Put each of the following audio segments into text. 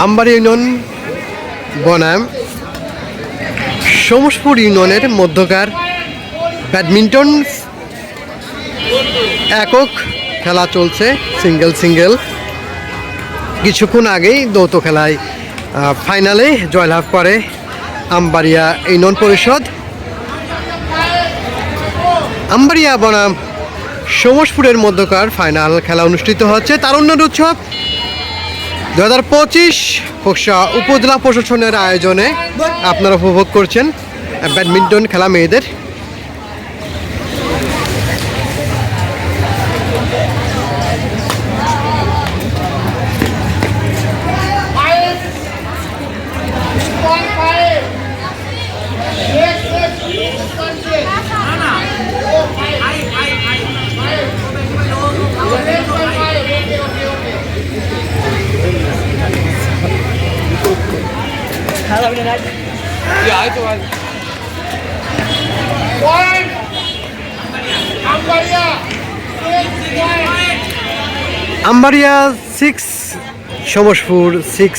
Ambari union বনাম সমসপুর ইউনিয়নের মধ্যকার ব্যাডমিন্টন একক খেলা চলছে। সিঙ্গেল কিছুক্ষণ আগেই যৌথ খেলায় ফাইনালে জয়লাভ করে আমবাড়িয়া ইউনিয়ন পরিষদ। আমবাড়িয়া বনাম সমসপুরের মধ্যকার ফাইনাল খেলা অনুষ্ঠিত হচ্ছে। তারুণ্যের উৎসব 2025 খোকসা উপজেলা প্রশাসনের আয়োজনে আপনারা উপভোগ করছেন ব্যাডমিন্টন খেলা মেয়েদের। আমবাড়িয়া 6 সমসপুর 6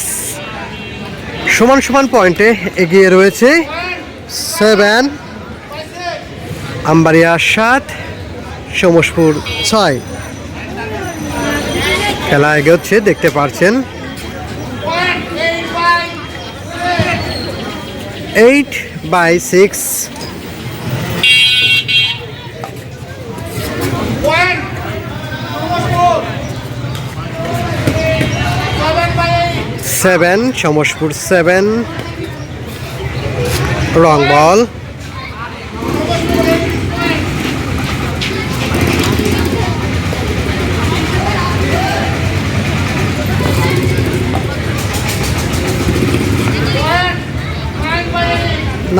সমান পয়েন্টে এগিয়ে রয়েছে। 7 আমবাড়িয়া 7 সমসপুর 6 খেলা এগোচ্ছে দেখতে পাচ্ছেন। 8/6 7 সমসপুর 7 রং বল।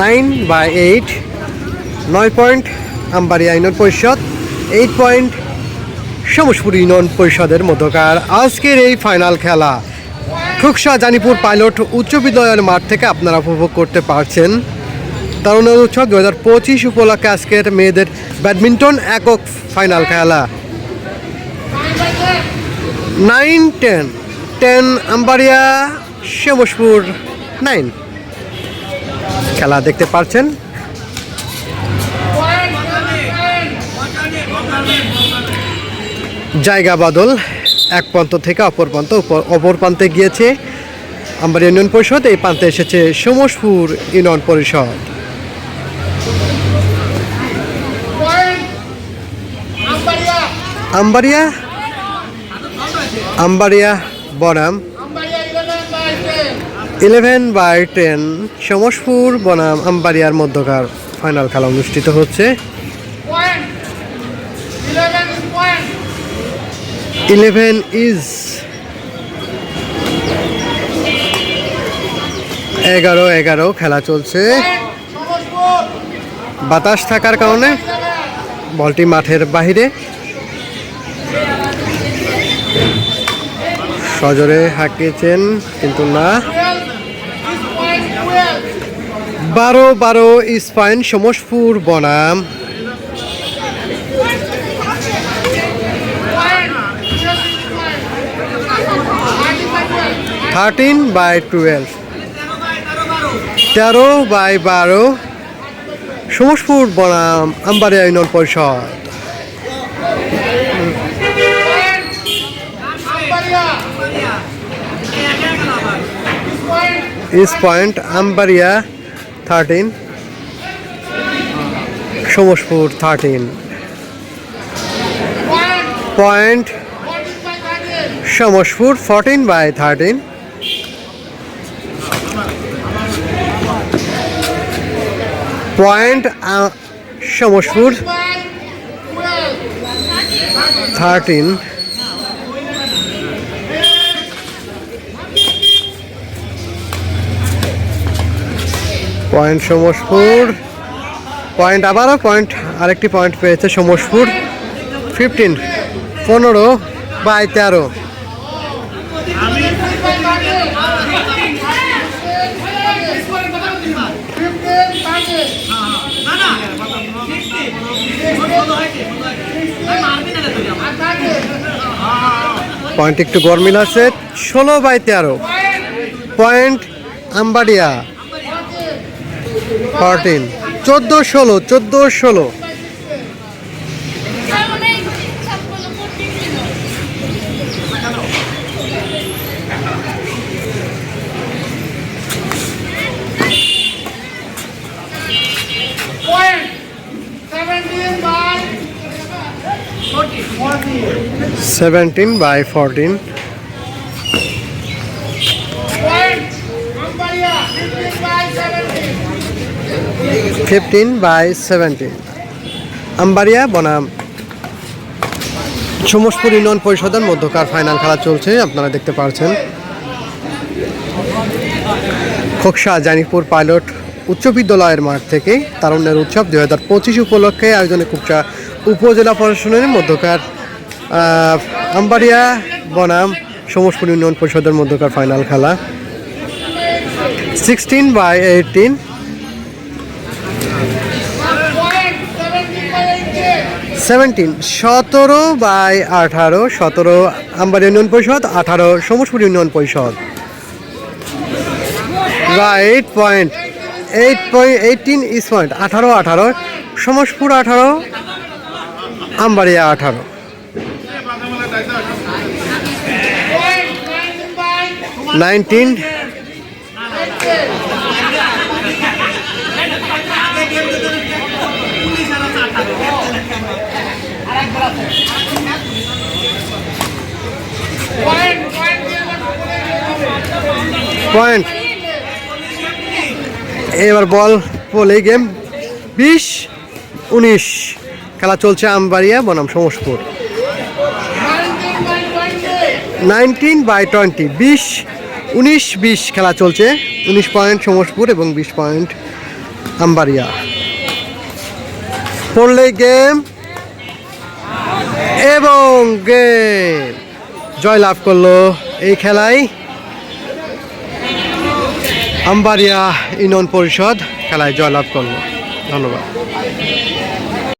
Nine by 8 9 point Ambaria union Parishad, 8 point Samaspur union পরিষদের মধ্যকার আজকের এই ফাইনাল খেলা খোকসা জানিপুর পাইলট উচ্চ বিদ্যালয়ের মাঠ থেকে আপনারা উপভোগ করতে পারছেন। তারুণ্যের উৎসব 2025 উপলক্ষে আজকের মেয়েদের ব্যাডমিন্টন একক ফাইনাল খেলা। 9-10 আমবাড়িয়া সমসপুর 9 খেলা দেখতে পাচ্ছেন। জায়গা বদল, এক প্রান্ত থেকে অপর প্রান্তে গিয়েছে আমবাড়িয়া ইউনিয়ন পরিষদ, এই প্রান্তে এসেছে সমসপুর ইউনিয়ন পরিষদ। আমবাড়িয়া বনাম 11/10 সমসপুর বনাম আমবাড়িয়ার মধ্যকার ফাইনাল খেলা অনুষ্ঠিত হচ্ছে। 11 ইজ 11 খেলা চলছে। বাতাস থাকার কারণে বলটি মাঠের বাহিরে। সজোরে হাঁকিয়েছেন কিন্তু না। 12 ইজ পয়েন্ট সমসপুর বনাম 13/12 13/12 সমসপুর বনাম আমবাড়িয়া ইউনিয়ন পরিষদ। ইস point Ambaria 13 Samaspur 13 point Samaspur 14/13 point Samaspur 13 point Samaspur point আবারও পয়েন্ট আরেকটি পয়েন্ট পেয়েছে সমসপুর 15/13 পয়েন্ট একটু গরমিল আছে 16/13 পয়েন্ট আম্বারিয়া 14 14-16 17/14 15/17 আম্বারিয়া বনাম সমসপুর ইউনিয়ন পরিষদের মধ্যকার ফাইনাল খেলা চলছে। আপনারা দেখতে পাচ্ছেন খোকসা জানিপুর পাইলট উচ্চ বিদ্যালয়ের মাঠ থেকে তারুণ্যের উৎসব 2025 উপলক্ষে আয়োজনে খোকসা উপজেলা প্রশাসনের মধ্যকার আম্বারিয়া বনাম সমসপুর ইউনিয়ন পরিষদের মধ্যকার ফাইনাল খেলা 16/18 17/18 17 আম্বারিয়া ইউনিয়ন পরিষদ 18 সমসপুর ইউনিয়ন পরিষদ। রাইট পয়েন্ট 18 ইস পয়েন্ট 18 সমসপুর 18 আম্বারিয়া 18 19 পয়েন্ট এবার বল এই গেম 20-19 খেলা চলছে আম্বারিয়া বনাম সমসপুর 19/20 19-20 খেলা চলছে 19 পয়েন্ট সমসপুর এবং 20 পয়েন্ট আম্বারিয়া। পড়লে গেম এবং গেম জয়লাভ করলো এই খেলায় আম্বারিয়া ইউনিয়ন পরিষদ খেলায় জয়লাভ করলো। ধন্যবাদ।